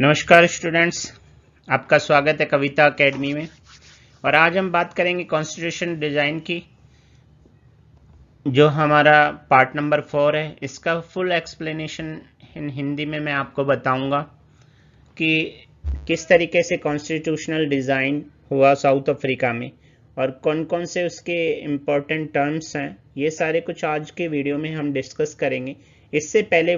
नमस्कार स्टूडेंट्स, आपका स्वागत है कविता एकेडमी में। और आज हम बात करेंगे कॉन्स्टिट्यूशन डिज़ाइन की, जो हमारा पार्ट नंबर 4 है। इसका फुल एक्सप्लेनेशन इन हिंदी में मैं आपको बताऊंगा कि किस तरीके से कॉन्स्टिट्यूशनल डिज़ाइन हुआ साउथ अफ्रीका में और कौन कौन से उसके इम्पोर्टेंट टर्म्स हैं। ये सारे कुछ आज के वीडियो में हम डिस्कस करेंगे। इससे पहले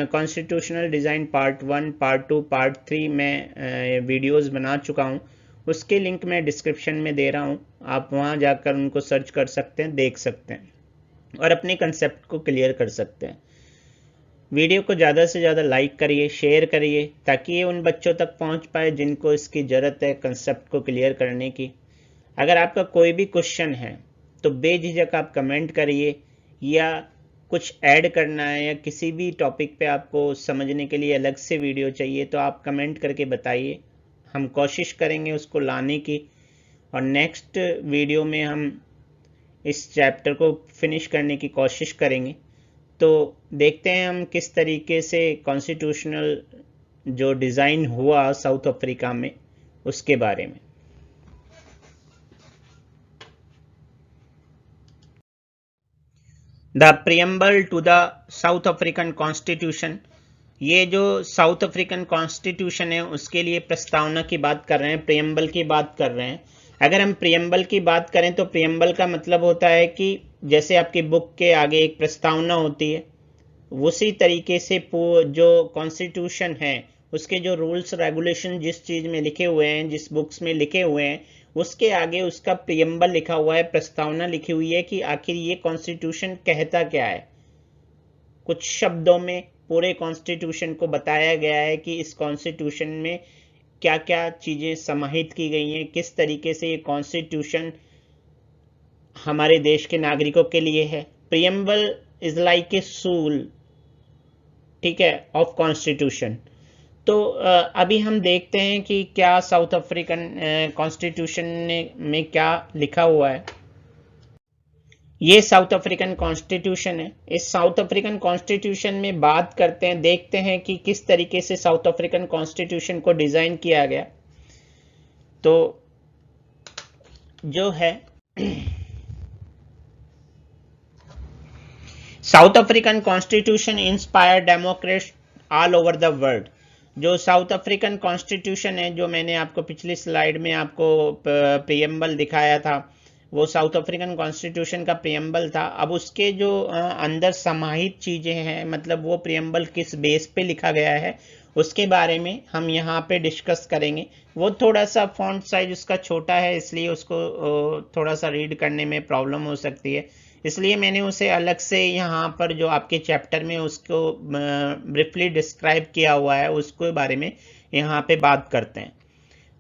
constitutional design part 1, part 2, part 3 में वीडियोस बना चुका हूँ। उसके लिंक मैं डिस्क्रिप्शन में दे रहा हूँ, आप वहाँ जाकर उनको सर्च कर सकते हैं, देख सकते हैं और अपने कंसेप्ट को क्लियर कर सकते हैं। वीडियो को ज़्यादा से ज़्यादा लाइक करिए, शेयर करिए, ताकि ये उन बच्चों तक पहुँच पाए जिनको इसकी ज़रूरत है कंसेप्ट को क्लियर करने की। अगर आपका कोई भी क्वेश्चन है तो बेझिझक आप कमेंट करिए, या कुछ ऐड करना है या किसी भी टॉपिक पे आपको समझने के लिए अलग से वीडियो चाहिए तो आप कमेंट करके बताइए। हम कोशिश करेंगे उसको लाने की, और नेक्स्ट वीडियो में हम इस चैप्टर को फिनिश करने की कोशिश करेंगे। तो देखते हैं हम किस तरीके से कॉन्स्टिट्यूशनल जो डिज़ाइन हुआ साउथ अफ्रीका में उसके बारे में। The preamble to the South African constitution. ये जो साउथ अफ्रीकन कॉन्स्टिट्यूशन है उसके लिए प्रस्तावना की बात कर रहे हैं, प्रियम्बल की बात कर रहे हैं। अगर हम प्रियम्बल की बात करें तो प्रियम्बल का मतलब होता है कि जैसे आपकी बुक के आगे एक प्रस्तावना होती है, उसी तरीके से जो कॉन्स्टिट्यूशन है उसके जो रूल्स रेगुलेशन जिस चीज़ में लिखे हुए हैं, जिस बुक्स में लिखे हुए हैं, उसके आगे उसका प्रियम्बल लिखा हुआ है, प्रस्तावना लिखी हुई है कि आखिर ये कॉन्स्टिट्यूशन कहता क्या है। कुछ शब्दों में पूरे कॉन्स्टिट्यूशन को बताया गया है कि इस कॉन्स्टिट्यूशन में क्या क्या चीज़ें समाहित की गई हैं, किस तरीके से ये कॉन्स्टिट्यूशन हमारे देश के नागरिकों के लिए है। प्रियम्बल इज लाइक ए सूल, ठीक है, ऑफ कॉन्स्टिट्यूशन। तो अभी हम देखते हैं कि क्या साउथ अफ्रीकन कॉन्स्टिट्यूशन में क्या लिखा हुआ है। ये साउथ अफ्रीकन कॉन्स्टिट्यूशन है। इस साउथ अफ्रीकन कॉन्स्टिट्यूशन में बात करते हैं, देखते हैं कि किस तरीके से साउथ अफ्रीकन कॉन्स्टिट्यूशन को डिज़ाइन किया गया। तो जो है south African constitution inspire Democrats all over the world. जो साउथ अफ्रीकन कॉन्स्टिट्यूशन है, जो मैंने आपको पिछली स्लाइड में आपको प्रियम्बल दिखाया था, वो साउथ अफ्रीकन कॉन्स्टिट्यूशन का प्रियम्बल था। अब उसके जो अंदर समाहित चीज़ें हैं, मतलब वो प्रियम्बल किस बेस पे लिखा गया है, उसके बारे में हम यहाँ पे डिस्कस करेंगे। वो थोड़ा सा फॉन्ट साइज उसका छोटा है, इसलिए उसको थोड़ा सा रीड करने में प्रॉब्लम हो सकती है, इसलिए मैंने उसे अलग से यहाँ पर जो आपके चैप्टर में उसको ब्रीफली डिस्क्राइब किया हुआ है उसके बारे में यहाँ पे बात करते हैं।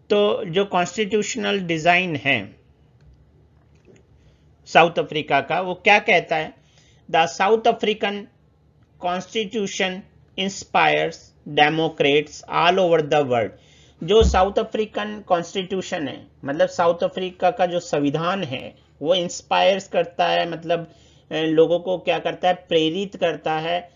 तो जो कॉन्स्टिट्यूशनल डिज़ाइन है साउथ अफ्रीका का, वो क्या कहता है? The South African constitution inspires Democrats all over the world. जो साउथ अफ्रीकन कॉन्स्टिट्यूशन है, मतलब साउथ अफ्रीका का जो संविधान है, वो इंस्पायर्स करता है, मतलब लोगों को क्या करता है, प्रेरित करता है।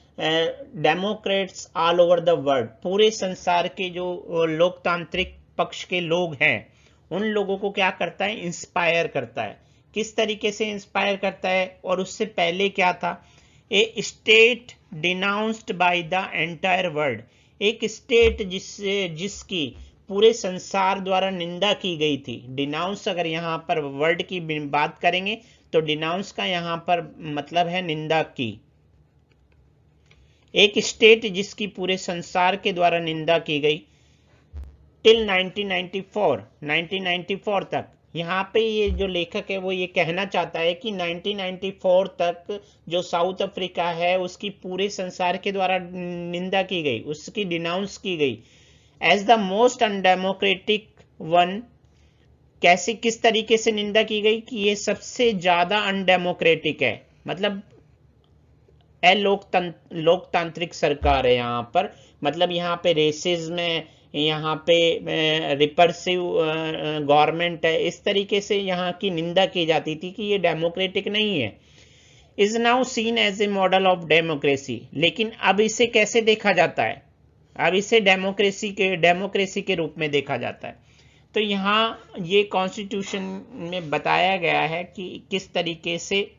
Democrats all over the world, पूरे संसार के जो लोकतांत्रिक पक्ष के लोग हैं उन लोगों को क्या करता है, इंस्पायर करता है। किस तरीके से इंस्पायर करता है? और उससे पहले क्या था? A state denounced by the entire world. एक स्टेट जिसकी पूरे संसार द्वारा निंदा की गई थी। डिनाउंस अगर यहाँ पर वर्ड की बात करेंगे तो डिनाउंस का यहाँ पर मतलब है निंदा की। एक स्टेट जिसकी पूरे संसार के द्वारा निंदा की गई टिल 1994 तक। यहाँ पे ये जो लेखक है वो ये कहना चाहता है कि 1994 तक जो साउथ अफ्रीका है उसकी पूरे संसार के द्वारा निंदा की गई, उसकी डिनाउंस की गई as the most undemocratic one. कैसे, किस तरीके से निंदा की गई कि ये सबसे ज्यादा अनडेमोक्रेटिक है, मतलब लोकतांत्रिक सरकार है यहाँ पर। मतलब यहाँ पे रेसिज्म है, यहाँ पे रिपर्सिव गवर्नमेंट है, इस तरीके से यहाँ की निंदा की जाती थी कि ये डेमोक्रेटिक नहीं है। Is now seen as a model of democracy. लेकिन अब इसे कैसे देखा जाता है? अब इसे डेमोक्रेसी के रूप में देखा जाता है। तो यहाँ ये कॉन्स्टिट्यूशन में बताया गया है कि किस तरीके से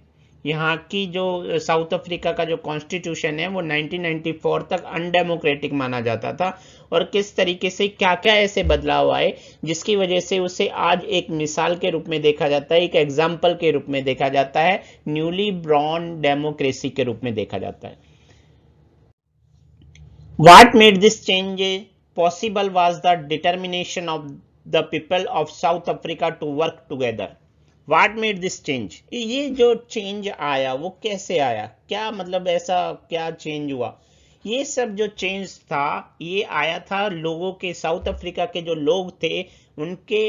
यहाँ की जो साउथ अफ्रीका का जो कॉन्स्टिट्यूशन है वो 1994 तक अनडेमोक्रेटिक माना जाता था, और किस तरीके से क्या क्या ऐसे बदलाव आए जिसकी वजह से उसे आज एक मिसाल के रूप में देखा जाता है, एक एग्जाम्पल के रूप में देखा जाता है, न्यूली ब्रॉर्न डेमोक्रेसी के रूप में देखा जाता है। What made this change possible was the determination of the people of South Africa to work together. What made this change? ये जो चेंज आया वो कैसे आया, क्या मतलब ऐसा क्या चेंज हुआ? ये सब जो चेंज था ये आया था लोगों के, साउथ अफ्रीका के जो लोग थे उनके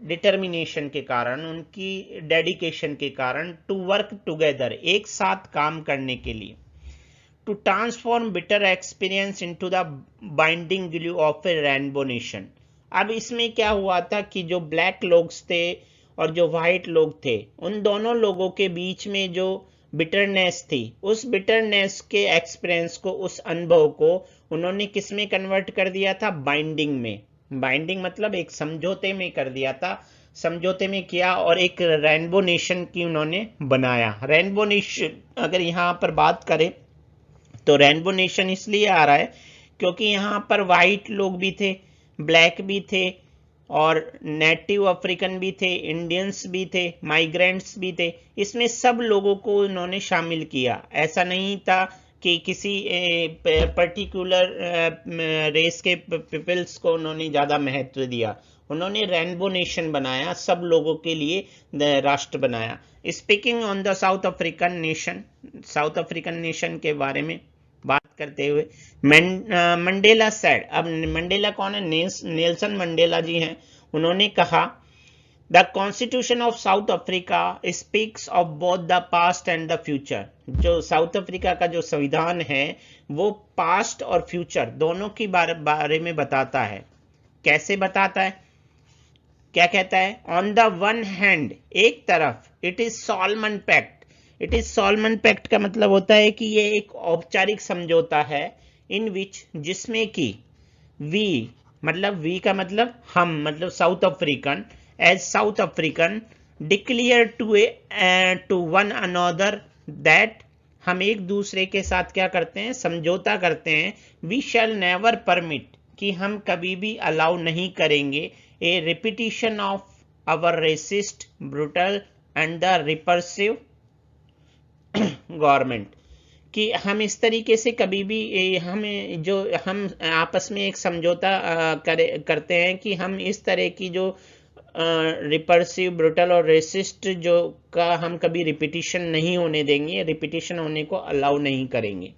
डिटर्मिनेशन के कारण, उनकी डेडिकेशन के कारण, टू वर्क टुगेदर, एक साथ काम करने के लिए, to transform bitter experience into the binding glue of a rainbow nation. अब इसमें क्या हुआ था कि जो ब्लैक लोग थे और जो वाइट लोग थे, उन दोनों लोगों के बीच में जो बिटरनेस थी, उस बिटरनेस के एक्सपीरियंस को, उस अनुभव को उन्होंने किस में कन्वर्ट कर दिया था? बाइंडिंग में। बाइंडिंग मतलब एक समझौते में कर दिया था, समझौते में किया और एक रेनबो नेशन की उन्होंने बनाया। रेनबो नेशन अगर यहाँ पर बात करें तो रेनबो नेशन इसलिए आ रहा है क्योंकि यहाँ पर वाइट लोग भी थे, ब्लैक भी थे, और नेटिव अफ्रीकन भी थे, इंडियंस भी थे, माइग्रेंट्स भी थे। इसमें सब लोगों को उन्होंने शामिल किया। ऐसा नहीं था कि किसी पर्टिकुलर रेस के पीपल्स को उन्होंने ज़्यादा महत्व दिया। उन्होंने रेनबो नेशन बनाया, सब लोगों के लिए राष्ट्र बनाया। Speaking on the South African nation, south African nation के बारे में बात करते हुए मंडेला सेड, अब मंडेला कौन है? नेल्सन मंडेला जी हैं। उन्होंने कहा the constitution of South Africa speaks of both the past and the future. जो साउथ अफ्रीका का जो संविधान है वो पास्ट और फ्यूचर दोनों की बारे में बताता है। कैसे बताता है, क्या कहता है? ऑन द वन हैंड, एक तरफ, it is solemn pact. It is solemn pact का मतलब होता है कि ये एक औपचारिक समझौता है, इन विच, जिसमें कि वी, मतलब वी का मतलब हम, मतलब South African, as South African declare to one another that, हम एक दूसरे के साथ क्या करते हैं? समझौता करते हैं। वी शैल नेवर परमिट, कि हम कभी भी अलाउ नहीं करेंगे a repetition of our racist, brutal and the repressive government, कि हम इस तरीके से कभी भी हम आपस में एक समझौता करते हैं कि हम इस तरह की जो रिपर्सिव, ब्रूटल और रेसिस्ट जो का हम कभी रिपीटिशन नहीं होने देंगे, रिपीटिशन होने को अलाउ नहीं करेंगे।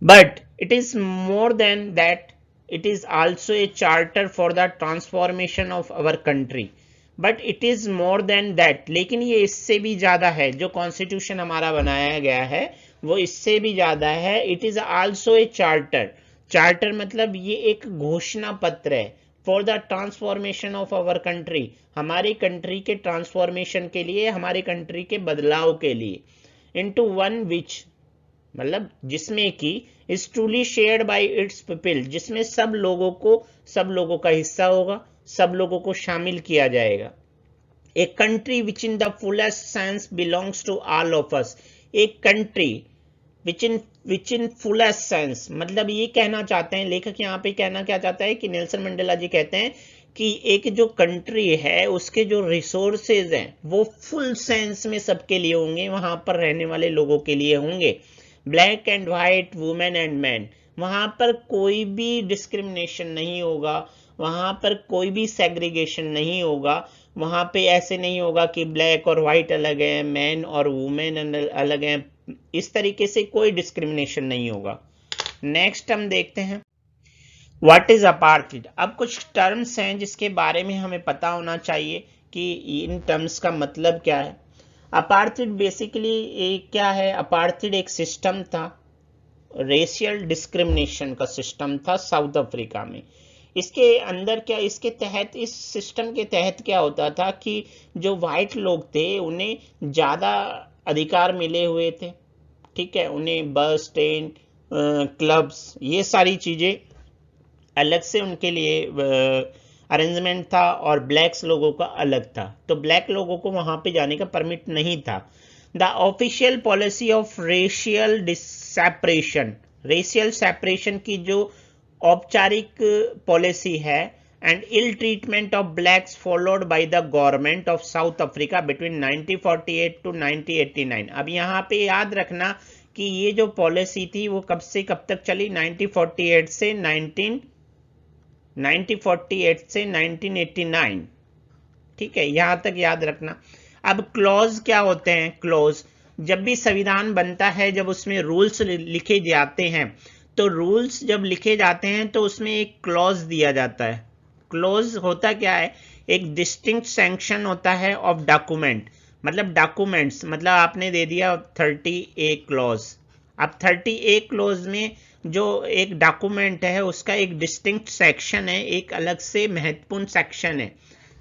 But it is more than that, it is also a charter for the transformation of our country. But it is more than that, लेकिन ये इससे भी ज़्यादा है। जो कॉन्स्टिट्यूशन हमारा बनाया गया है वो इससे भी ज़्यादा है। It is also a charter. Charter मतलब ये एक घोषणा पत्र है। For the transformation of our country, हमारी कंट्री के ट्रांसफॉर्मेशन के लिए, हमारी कंट्री के बदलाव के लिए। इनटू वन विच, मतलब जिसमें कि is truly shared by it's people, जिसमें सब लोगों का हिस्सा होगा, सब लोगों को शामिल किया जाएगा। A country which in the fullest sense belongs to all of us. एक country which in fullest sense, मतलब ये कहना चाहते हैं लेखक यहाँ पे, कहना क्या चाहता है कि नेल्सन मंडेला जी कहते हैं कि एक जो कंट्री है उसके जो रिसोर्सेज हैं वो फुल सेंस में सबके लिए होंगे, वहां पर रहने वाले लोगों के लिए होंगे। Black and white, women and man, वहां पर कोई भी डिस्क्रिमिनेशन नहीं होगा, वहां पर कोई भी सेग्रीगेशन नहीं होगा, वहां पे ऐसे नहीं होगा कि ब्लैक और वाइट अलग है, मैन और वुमेन अलग है, इस तरीके से कोई डिस्क्रिमिनेशन नहीं होगा। नेक्स्ट हम देखते हैं व्हाट इज अपार्थाइड। अब कुछ टर्म्स हैं जिसके बारे में हमें पता होना चाहिए कि इन टर्म्स का मतलब क्या है। अपार्थाइड बेसिकली क्या है? अपार्थाइड एक सिस्टम था, रेशियल डिस्क्रिमिनेशन का सिस्टम था साउथ अफ्रीका में। इसके अंदर क्या, इसके तहत, इस सिस्टम के तहत क्या होता था कि जो वाइट लोग थे उन्हें ज़्यादा अधिकार मिले हुए थे, ठीक है, उन्हें बस, ट्रेन क्लब्स, ये सारी चीज़ें अलग से उनके लिए अरेंजमेंट था और ब्लैक्स लोगों का अलग था। तो ब्लैक लोगों को वहाँ पे जाने का परमिट नहीं था। The official policy of racial separation, racial separation की जो औपचारिक पॉलिसी है, and ill treatment of blacks followed by the government of South Africa between 1948 to 1989। अब यहाँ पे याद रखना कि ये जो पॉलिसी थी वो कब से कब तक चली, 1948 से 1989, ठीक है, यहां तक याद रखना। अब क्लॉज क्या होते हैं? क्लॉज, जब भी संविधान बनता है, जब उसमें रूल्स लिखे जाते हैं, तो रूल्स जब लिखे जाते हैं तो उसमें एक क्लॉज दिया जाता है। क्लॉज होता क्या है? एक डिस्टिंक्ट सैंक्शन होता है ऑफ डॉक्यूमेंट, मतलब डॉक्यूमेंट्स, मतलब आपने दे दिया 30A क्लॉज। अब 30A क्लॉज में जो एक डॉक्यूमेंट है उसका एक डिस्टिंक्ट सेक्शन है, एक अलग से महत्वपूर्ण सेक्शन है।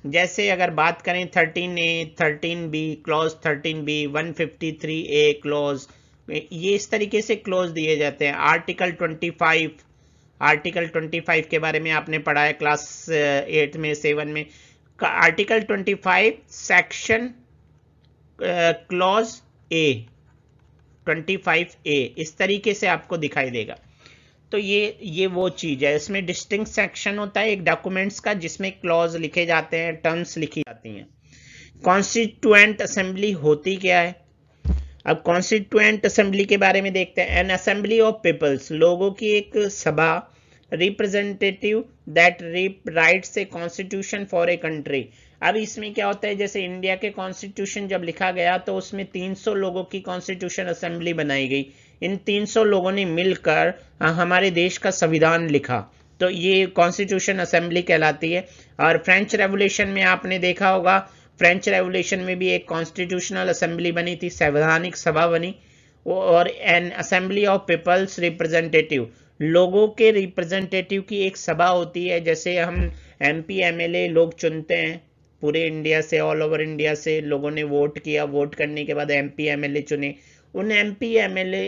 जैसे अगर बात करें 13A, 13B clause, 13B, 153A clause, ये इस तरीके से क्लॉज दिए जाते हैं। आर्टिकल 25, आर्टिकल 25 के बारे में आपने पढ़ा है क्लास 8 में, 7 में। Article 25 section clause A, 25A इस तरीके से आपको दिखाई देगा। तो ये वो चीज है, इसमें डिस्टिंक्ट सेक्शन होता है एक डॉक्यूमेंट्स का, जिसमें क्लॉज लिखे जाते हैं, टर्म्स लिखी जाती हैं। कॉन्स्टिट्यूएंट असेंबली होती क्या है? अब कॉन्स्टिट्यूएंट असेंबली के बारे में देखते हैं। एन असेंबली ऑफ पीपल्स, लोगों की एक सभा, representative that writes a constitution for a country. अब इसमें क्या होता है, जैसे इंडिया के कॉन्स्टिट्यूशन जब लिखा गया तो उसमें 300 लोगों की कॉन्स्टिट्यूशन असेंबली बनाई गई। इन 300 लोगों ने मिलकर हमारे देश का संविधान लिखा, तो ये कॉन्स्टिट्यूशन असेंबली कहलाती है। और फ्रेंच रेवोल्यूशन में आपने देखा होगा, फ्रेंच रेवोल्यूशन में भी एक कॉन्स्टिट्यूशनल असेंबली बनी थी, संवैधानिक सभा बनी। और N assembly of peoples representative, लोगों के रिप्रेजेंटेटिव की एक सभा होती है। जैसे हम MP MLA लोग चुनते हैं पूरे इंडिया से, ऑल ओवर इंडिया से लोगों ने वोट किया, वोट करने के बाद MP MLA चुने। उन MP MLA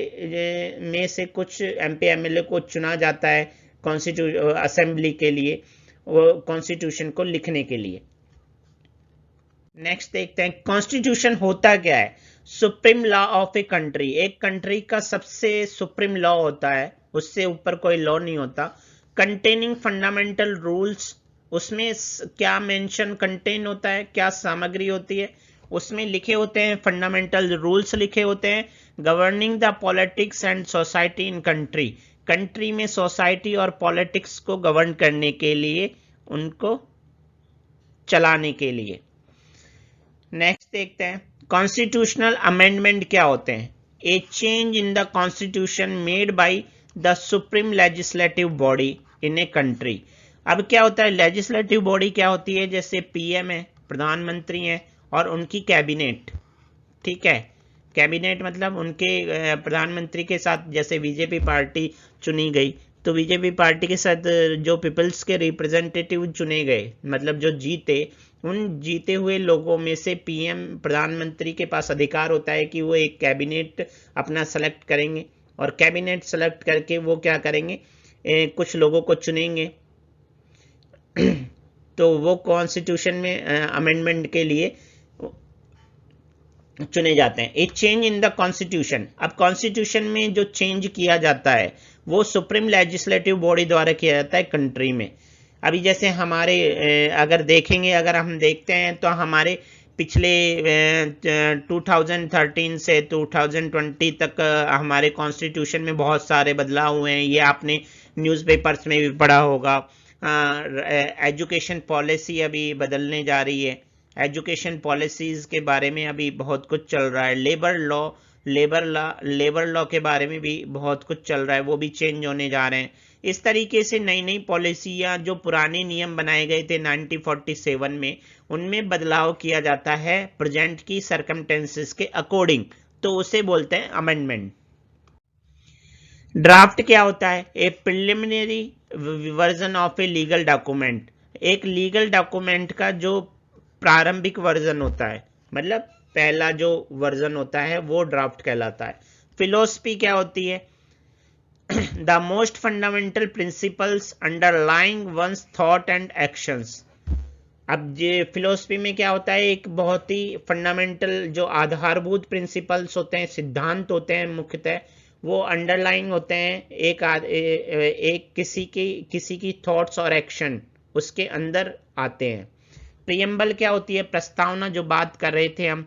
में से कुछ MP MLA को चुना जाता है कॉन्स्टिट्यूशन असेंबली के लिए, वो कॉन्स्टिट्यूशन को लिखने के लिए। नेक्स्ट देखते हैं कॉन्स्टिट्यूशन होता क्या है। Supreme law of a country, एक कंट्री का सबसे सुप्रीम लॉ होता है, उससे ऊपर कोई लॉ नहीं होता। कंटेनिंग फंडामेंटल रूल्स, उसमें क्या मेंशन कंटेन होता है, क्या सामग्री होती है, उसमें लिखे होते हैं फंडामेंटल रूल्स लिखे होते हैं। Governing the politics and society in country, country में सोसाइटी और पॉलिटिक्स को गवर्न करने के लिए, उनको चलाने के लिए। नेक्स्ट देखते हैं कॉन्स्टिट्यूशनल अमेंडमेंट क्या होते हैं। ए change in the constitution made by the supreme legislative body in a country. अब क्या होता है, लेजिस्लेटिव बॉडी क्या होती है, जैसे PM है, प्रधानमंत्री है, और उनकी कैबिनेट, ठीक है। कैबिनेट मतलब उनके प्रधानमंत्री के साथ, जैसे बीजेपी पार्टी चुनी गई तो बीजेपी पार्टी के साथ जो पीपल्स के रिप्रेजेंटेटिव चुने गए, मतलब जो जीते, उन जीते हुए लोगों में से PM प्रधानमंत्री के पास अधिकार होता है कि वो एक कैबिनेट अपना सेलेक्ट करेंगे, और कैबिनेट सेलेक्ट करके वो क्या करेंगे, कुछ लोगों को चुनेंगे तो वो कॉन्स्टिट्यूशन में अमेंडमेंट के लिए चुने जाते हैं। ए चेंज इन द कॉन्स्टिट्यूशन, अब कॉन्स्टिट्यूशन में जो चेंज किया जाता है वो सुप्रीम लेजिस्लेटिव बॉडी द्वारा किया जाता है कंट्री में। अभी जैसे हमारे अगर देखेंगे, अगर हम देखते हैं तो हमारे पिछले 2013 से 2020 तक हमारे कॉन्स्टिट्यूशन में बहुत सारे बदलाव हुए हैं, ये आपने न्यूज़पेपर्स में भी पढ़ा होगा। एजुकेशन पॉलिसी अभी बदलने जा रही है, एजुकेशन पॉलिसीज के बारे में अभी बहुत कुछ चल रहा है। लेबर लॉ के बारे में भी बहुत कुछ चल रहा है, वो भी चेंज होने जा रहे हैं। इस तरीके से नई नई पॉलिसियां, जो पुराने नियम बनाए गए थे 1947 में, उनमें बदलाव किया जाता है प्रेजेंट की सर्कमस्टेंसेस के अकॉर्डिंग, तो उसे बोलते हैं अमेंडमेंट। ड्राफ्ट क्या होता है, ए preliminary version of a legal document, एक लीगल डॉक्यूमेंट का जो प्रारंभिक वर्जन होता है, मतलब पहला जो वर्जन होता है वो ड्राफ्ट कहलाता है। फिलोसफी क्या होती है, the most fundamental principles underlying one's thought and actions. अब ये फिलोसफी में क्या होता है, एक बहुत ही फंडामेंटल जो आधारभूत प्रिंसिपल्स होते हैं, सिद्धांत होते हैं मुख्यतः, वो अंडरलाइंग होते हैं एक किसी की थॉट्स और एक्शन उसके अंदर आते हैं। प्रियम्बल क्या होती है, प्रस्तावना, जो बात कर रहे थे हम।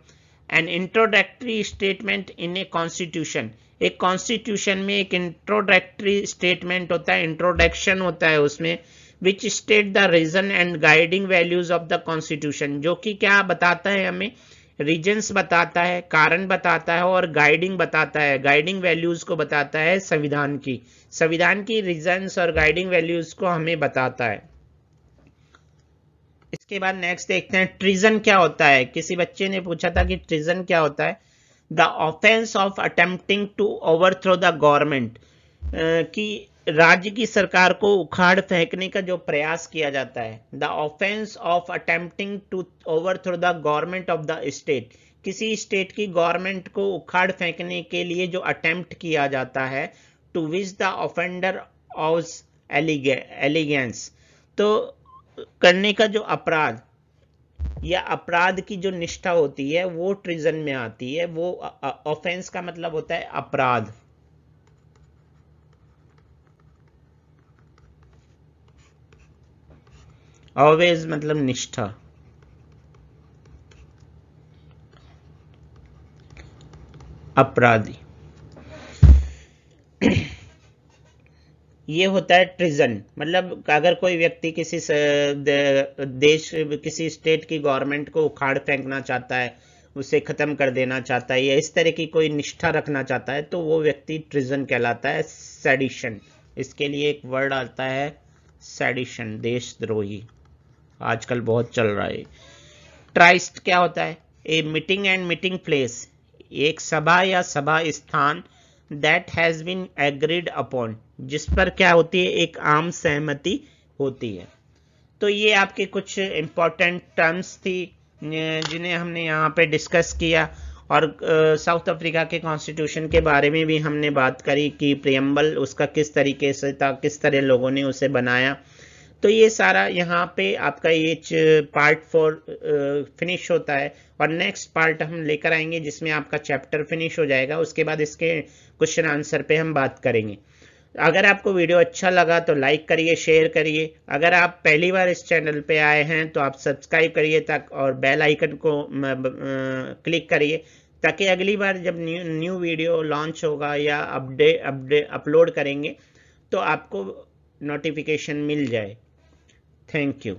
N introductory statement in a constitution, एक कॉन्स्टिट्यूशन में एक इंट्रोडक्टरी स्टेटमेंट होता है, इंट्रोडक्शन होता है उसमें, which state the reason and guiding values of the constitution, जो कि क्या बताता है हमें, रीजन्स बताता है, कारण बताता है और गाइडिंग बताता है, गाइडिंग वैल्यूज को बताता है संविधान की रीजन्स और गाइडिंग वैल्यूज को हमें बताता है। इसके बाद नेक्स्ट देखते हैं ट्रीजन क्या होता है। किसी बच्चे ने पूछा था कि ट्रीजन क्या होता है। The offence of attempting to overthrow the government, कि राज्य की सरकार को उखाड़ फेंकने का जो प्रयास किया जाता है। The offence of attempting to overthrow the government of the state, किसी स्टेट की गवर्नमेंट को उखाड़ फेंकने के लिए जो अटेम्प्ट किया जाता है। To which the offender owes allegiance, तो करने का जो अपराध या अपराध की जो निष्ठा होती है वो ट्रीजन में आती है। वो ऑफेंस का मतलब होता है अपराध। ऑलवेज मतलब निष्ठा। अपराधी ये होता है ट्रीजन। मतलब अगर कोई व्यक्ति किसी देश, किसी स्टेट की गवर्नमेंट को उखाड़ फेंकना चाहता है, उसे खत्म कर देना चाहता है या इस तरह की कोई निष्ठा रखना चाहता है, तो वो व्यक्ति ट्रीजन कहलाता है। सेडिशन, इसके लिए एक वर्ड आता है सेडिशन, देशद्रोही, आजकल बहुत चल रहा है। ट्राइस्ट क्या होता है, a meeting and meeting place, एक सभा या सभा स्थान, that has been agreed upon, जिस पर क्या होती है, एक आम सहमति होती है। तो ये आपके कुछ इंपॉर्टेंट टर्म्स थी जिन्हें हमने यहाँ पे डिस्कस किया। और साउथ अफ्रीका के कॉन्स्टिट्यूशन के बारे में भी हमने बात करी कि प्रियम्बल उसका किस तरीके से था, किस तरह लोगों ने उसे बनाया। तो ये सारा यहाँ पे आपका ये पार्ट 4 फिनिश होता है और नेक्स्ट पार्ट हम लेकर आएंगे जिसमें आपका चैप्टर फिनिश हो जाएगा। उसके बाद इसके क्वेश्चन आंसर पे हम बात करेंगे। अगर आपको वीडियो अच्छा लगा तो लाइक करिए, शेयर करिए। अगर आप पहली बार इस चैनल पे आए हैं तो आप सब्सक्राइब करिए तक और बेल आइकन को क्लिक करिए ताकि अगली बार जब न्यू वीडियो लॉन्च होगा या अपलोड करेंगे तो आपको नोटिफिकेशन मिल जाए। Thank you.